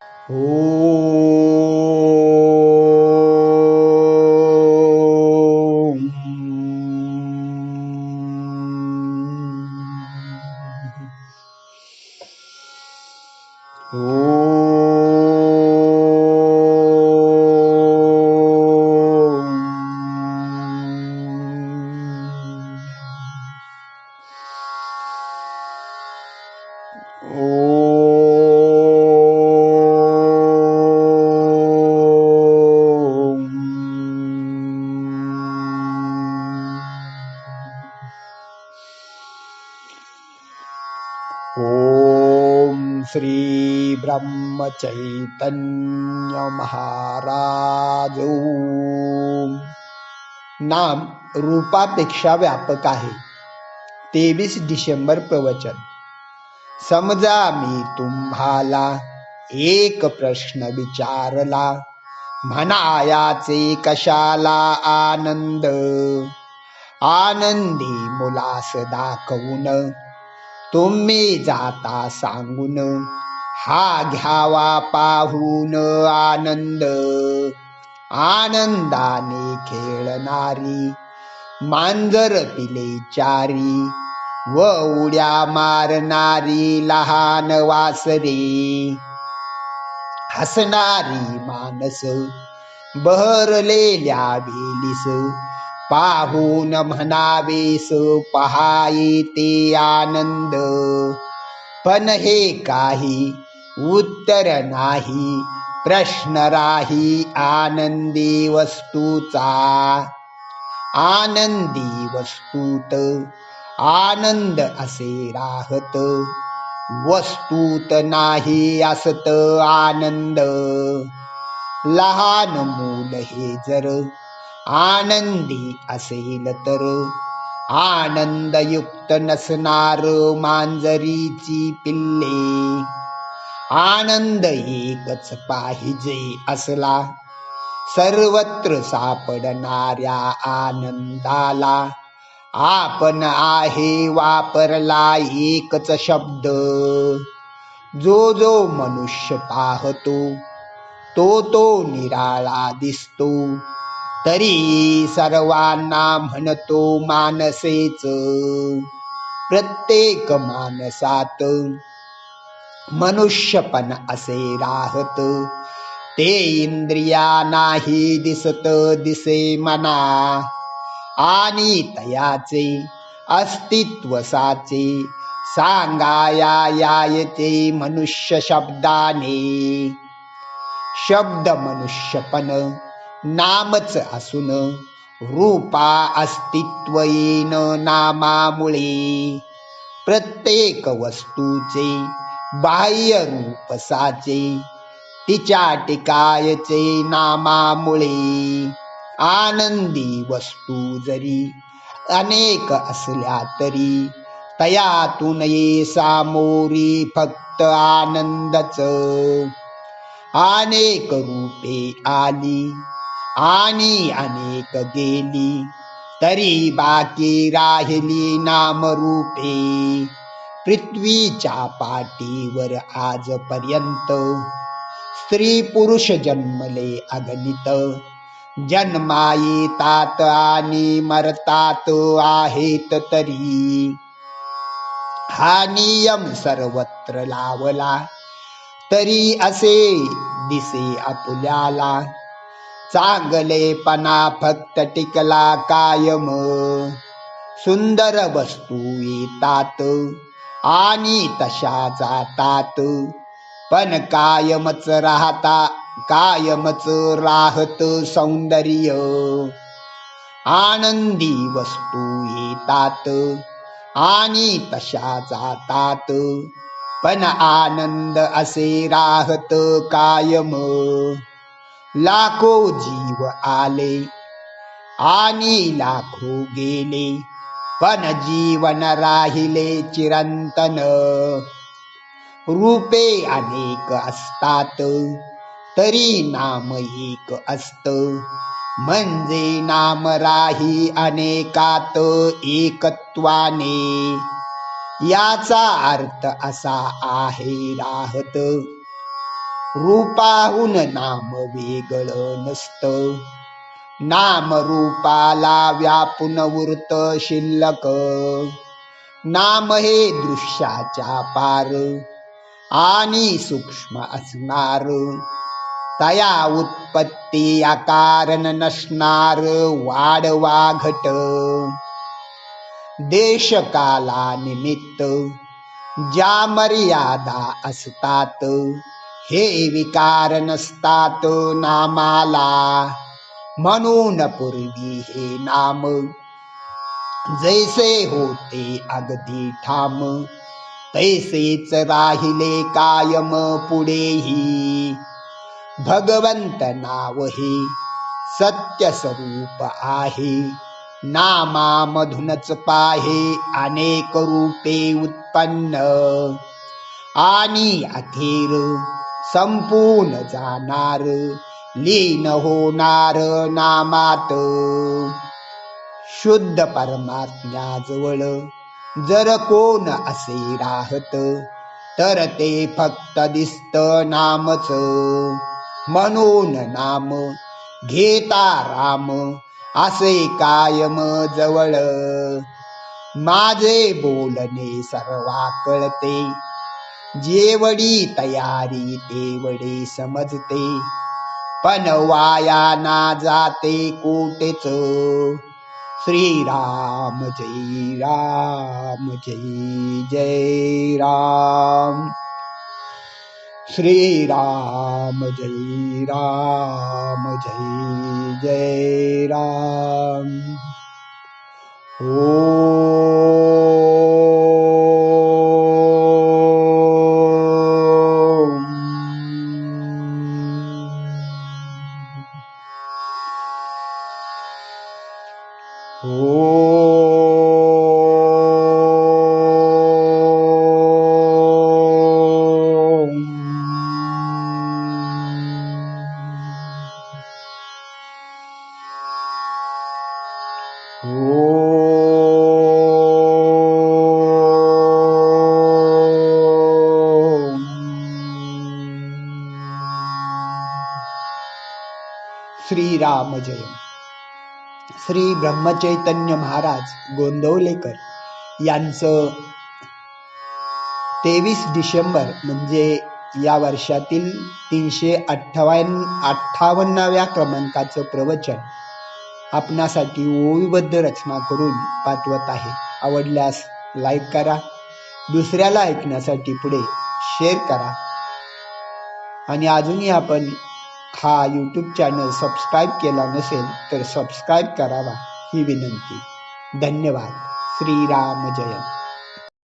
ओम ओम श्री ब्रह्म चैतन्य महाराज ओम. नाम रूपापेक्षा व्यापक आहे. 23 डिसेंबर प्रवचन. समजा मी तुम्हाला एक प्रश्न विचारला, म्हणायाचे कशाला आनंद. आनंदी मुलास दाखवून तुम्ही जाता सांगून, हा घ्यावा पाहून आनंद. आनंदाने खेळणारी मांजर पिले चारी, व उड्या मारणारी लहान वासरे. हसणारी मानस बहरलेल्या वेलीस, पाहून म्हणावेस पहाये ते आनंद. पण हे काही उत्तर नाही, प्रश्न राही आनंदी वस्तूचा. आनंदी वस्तूत आनंद असे राहत, वस्तूत नाही असत आनंद. लहान मूल हे जर आनंदी असेल तर, आनंदयुक्त नसणार मांजरीची पिल्ले. आनंद एकच पाहिजे असला, सर्वत्र सापडणाऱ्या आनंदाला आपण आहे वापरला एकच शब्द. जो जो मनुष्य पाहतो तो निराळा दिसतो, तरी सर्वांना म्हणतो मानसेच. प्रत्येक माणसात मनुष्यपण असे राहत, ते इंद्रिया नाही दिसत दिसे मना. आणि तयाचे अस्तित्व साचे सांगाया यायचे मनुष्य शब्दाने. शब्द मनुष्यपण नामच असून, रूपा अस्तित्व येन नामामुळे. प्रत्येक वस्तूचे बाह्य रूप साचे, तिच्या टिकायचे नामामुळे. आनंदी वस्तू जरी अनेक असल्या तरी, तयातून ये सामोरी फक्त आनंदच. अनेक रूपे आली आणि अनेक गेली, तरी बाकी राहिली नामरूपे. पृथ्वीच्या पाठीवर आजपर्यंत स्त्री पुरुष जन्मले अगणित. जन्मा येतात आणि मरतात आहेत तरी, हा नियम सर्वत्र लावला तरी असे दिसे आपल्याला. चांगलेपणा फक्त टिकला कायम. सुंदर वस्तू येतात आणि तशा जातात, पण कायमच राहत सौंदर्य. आनंदी वस्तू येतात आणि तशा जातात, पण आनंद असे राहत कायम. लाखो जीव आले आणि लाखो गेले, पण जीवन राहिले चिरंतन. रूपे अनेक असतात तरी नाम एक असत, म्हणजे नाम राही अनेकात एकत्वाने. याचा अर्थ असा आहे राहत रूपाहून नाम वेगळं नसतं, नाम रूपाला व्यापून उरत शिल्लक. नाम हे दृश्याच्या पार आणि सूक्ष्म असणार, तया उत्पत्ती आकारण नसणार वाढवा घट. देश काला निमित्त ज्या मर्यादा असतात, हे विकार नसतात नामाला. म्हणून पूर्वी हे नाम जैसे होते अगदी ठाम, तैसेच राहिले कायम पुढेही. भगवंत नाव हे सत्य स्वरूप आहे, नामामधूनच पाहे अनेक रूपे उत्पन्न. आणि अखेर संपून जाणार, लीन होणार नामात. शुद्ध परमात्म्याजवळ जर कोण असे राहत, तर ते फक्त दिसत नामच. म्हणून नाम घेता राम असे कायम जवळ. माझे बोलणे सर्वा कळते, जेवढी तयारी तेवढे समजते. पण वाया ना जाते कोटेच. श्रीराम जय राम जय जय राम. श्रीराम जय राम जय जय राम. श्रीराम जय. श्री ब्रह्मचैतन्य महाराज गोंदवलेकर यांचं 23 डिसेंबर म्हणजे या वर्षातील 358व्या क्रमांकाचं प्रवचन आपणासाठी ओवीबद्ध रचना करून पाठवत आहे. आवडल्यास लाईक करा, दुसऱ्याला ऐकण्यासाठी पुढे शेअर करा. आणि अजूनही आपण हा यूट्यूब चॅनल सबस्क्राईब केला नसेल तर सबस्क्राईब करावा ही विनंती. धन्यवाद. श्रीराम जय.